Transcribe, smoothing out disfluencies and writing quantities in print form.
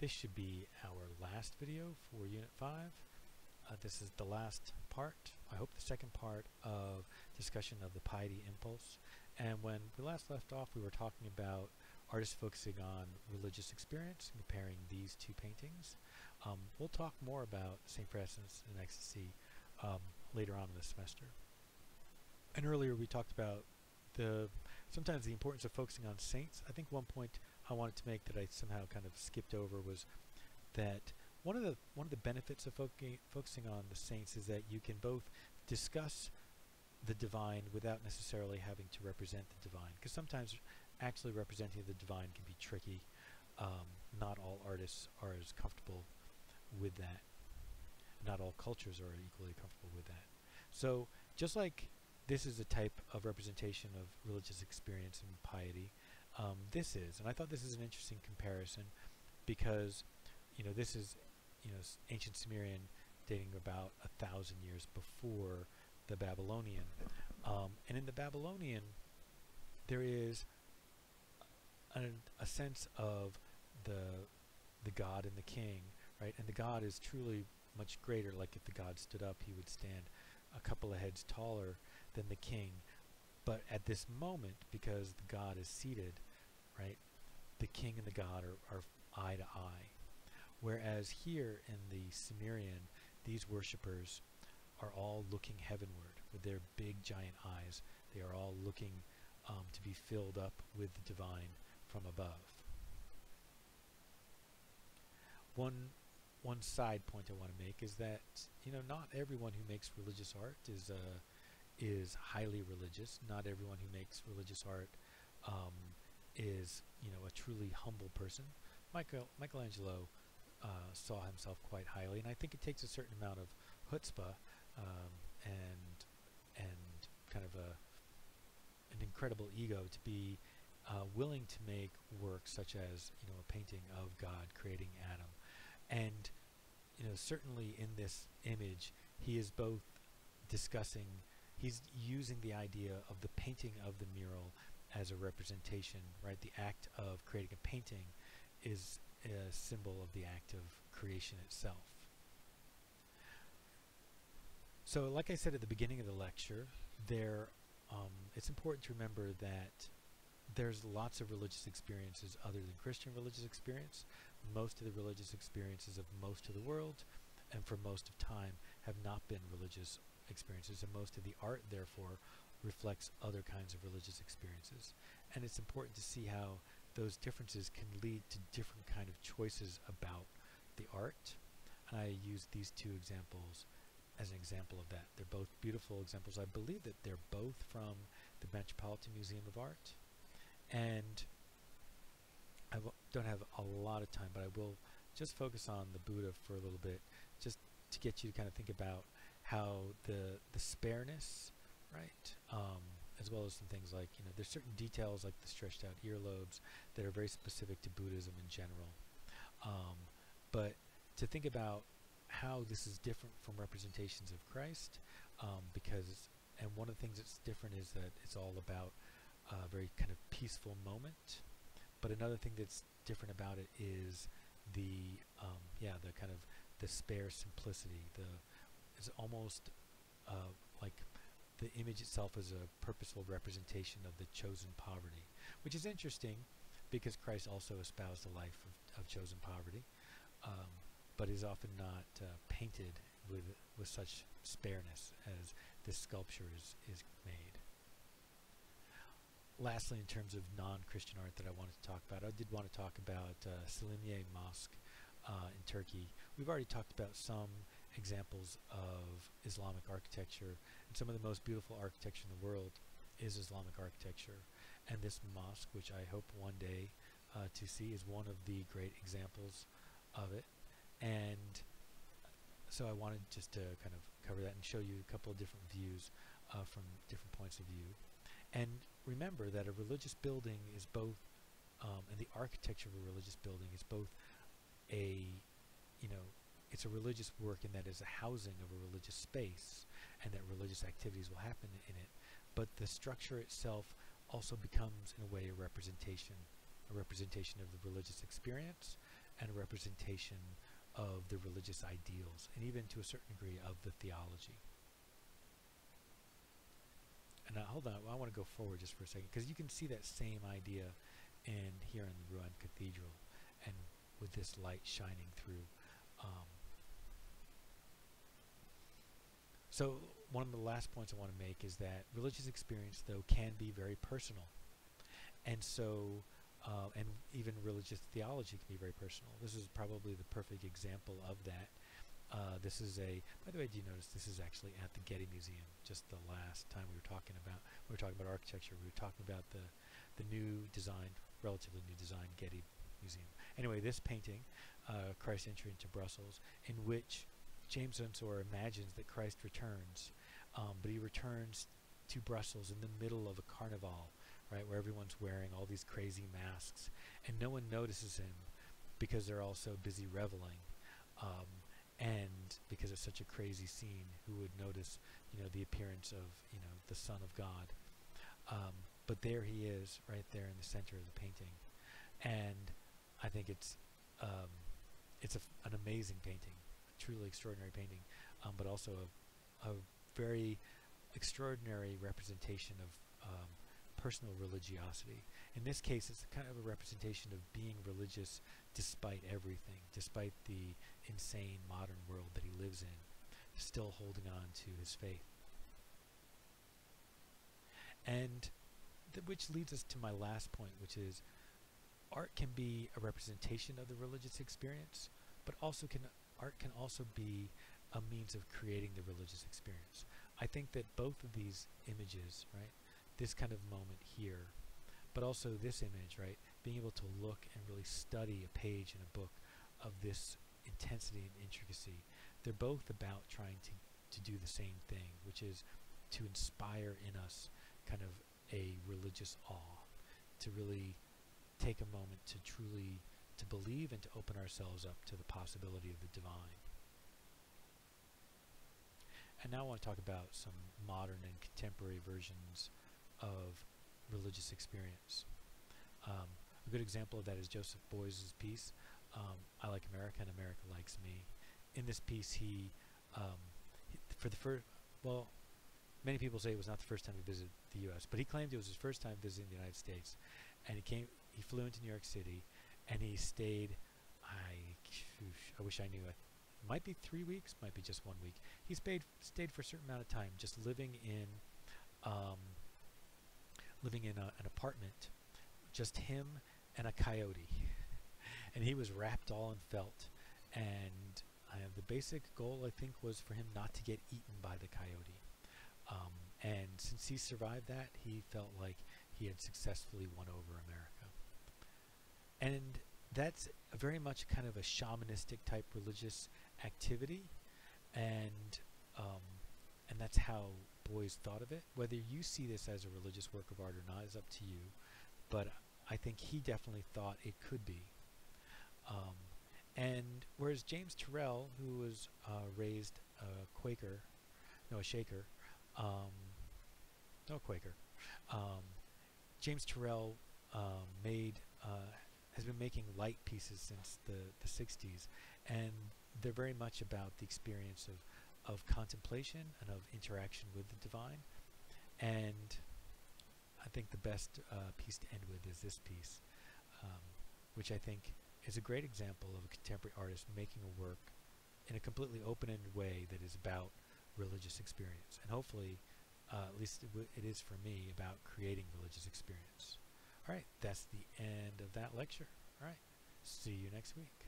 This should be our last video for Unit 5. This is the last part, I hope the second part of discussion of the piety impulse. And when we last left off, we were talking about artists focusing on religious experience, comparing these two paintings. We'll talk more about St. Presence and Ecstasy later on in the semester. And earlier we talked about sometimes the importance of focusing on saints. I think one point I wanted to make that I somehow kind of skipped over was that one of the benefits of focusing on the saints is that you can both discuss the divine without necessarily having to represent the divine, because sometimes actually representing the divine can be tricky. Not all artists are as comfortable with that. Not all cultures are equally comfortable with that. So just like this is a type of representation of religious experience and piety, this is, and I thought this is an interesting comparison because, this is, ancient Sumerian dating about 1,000 years before the Babylonian. And in the Babylonian, there is a sense of the god and the king, right? And the god is truly much greater. Like if the god stood up, he would stand a couple of heads taller than the king. But at this moment, because the god is seated, right, the king and the god are eye to eye. Whereas here in the Sumerian, these worshippers are all looking heavenward with their big giant eyes. They are all looking to be filled up with the divine from above. One side point I want to make is that not everyone who makes religious art is highly religious. Not everyone who makes religious art is a truly humble person. Michelangelo saw himself quite highly, and I think it takes a certain amount of chutzpah and kind of an incredible ego to be willing to make work such as a painting of God creating Adam. And certainly in this image, he is both he's using the idea of the painting of the mural as a representation, right? The act of creating a painting is a symbol of the act of creation itself. So like I said at the beginning of the lecture, it's important to remember that there's lots of religious experiences other than Christian religious experience. Most of the religious experiences of most of the world and for most of time have not been religious experiences, and most of the art therefore reflects other kinds of religious experiences. And it's important to see how those differences can lead to different kind of choices about the art. And I use these two examples as an example of that. They're both beautiful examples. I believe that they're both from the Metropolitan Museum of Art. And I don't have a lot of time, but I will just focus on the Buddha for a little bit, just to get you to kind of think about how the spareness, right, as well as some things like, there's certain details like the stretched out earlobes that are very specific to Buddhism in general. But to think about how this is different from representations of Christ, and one of the things that's different is that it's all about a very kind of peaceful moment. But another thing that's different about it is the kind of the spare simplicity. It's almost like the image itself is a purposeful representation of the chosen poverty, which is interesting because Christ also espoused a life of chosen poverty, but is often not painted with such spareness as this sculpture is made. Lastly, in terms of non-Christian art that I wanted to talk about, I did want to talk about Stelioes Mosque in Turkey. We've already talked about some examples of Islamic architecture, and some of the most beautiful architecture in the world is Islamic architecture. And this mosque, which I hope one day to see, is one of the great examples of it. And so I wanted just to kind of cover that and show you a couple of different views from different points of view. And remember that a religious building is both, and the architecture of a religious building is both it's a religious work in that it's a housing of a religious space, and that religious activities will happen in it. But the structure itself also becomes, in a way, a representation of the religious experience, and a representation of the religious ideals, and even to a certain degree of the theology. And now, hold on, I want to go forward just for a second, because you can see that same idea here in the Rouen Cathedral, and with this light shining through. So one of the last points I want to make is that religious experience, though, can be very personal. And so, and even religious theology can be very personal. This is probably the perfect example of that. This is by the way, do you notice this is actually at the Getty Museum? Just the last time we were talking about architecture, we were talking about the new design, relatively new design Getty Museum. Anyway, this painting, Christ's Entry into Brussels, in which James Ensor imagines that Christ returns, but he returns to Brussels in the middle of a carnival, right, where everyone's wearing all these crazy masks, and no one notices him because they're all so busy reveling. And because it's such a crazy scene, who would notice, the appearance of, the Son of God? But there he is, right there in the center of the painting, and I think it's an amazing painting, a truly extraordinary painting, but also a very extraordinary representation of personal religiosity. In this case, it's kind of a representation of being religious despite everything, despite the insane modern world that he lives in, still holding on to his faith. And which leads us to my last point, which is art can be a representation of the religious experience, but art can also be a means of creating the religious experience. I think that both of these images, right, this kind of moment here, but also this image, right, being able to look and really study a page in a book of this intensity and intricacy, they're both about trying to do the same thing, which is to inspire in us kind of a religious awe, to really take a moment to truly to believe and to open ourselves up to the possibility of the divine. And now I want to talk about some modern and contemporary versions of religious experience. A good example of that is Joseph Beuys's piece, I Like America and America Likes Me. In this piece, many people say it was not the first time he visited the U.S., but he claimed it was his first time visiting the United States. And he flew into New York City, and he stayed, I wish I knew, it might be 3 weeks, might be just 1 week. He stayed for a certain amount of time, just living in an apartment, just him and a coyote. And he was wrapped all in felt, and the basic goal, I think, was for him not to get eaten by the coyote. And since he survived that, he felt like he had successfully won over America. And that's very much kind of a shamanistic type religious activity, and that's how Beuys thought of it. Whether you see this as a religious work of art or not is up to you, but I think he definitely thought it could be. And whereas James Turrell, who was raised a Quaker, James Turrell has been making light pieces since the 60s, and they're very much about the experience of contemplation and of interaction with the divine. And I think the best piece to end with is this piece, which I think is a great example of a contemporary artist making a work in a completely open-ended way that is about religious experience. And hopefully, at least it is for me, about creating religious experience. All right, that's the end of that lecture. All right, see you next week.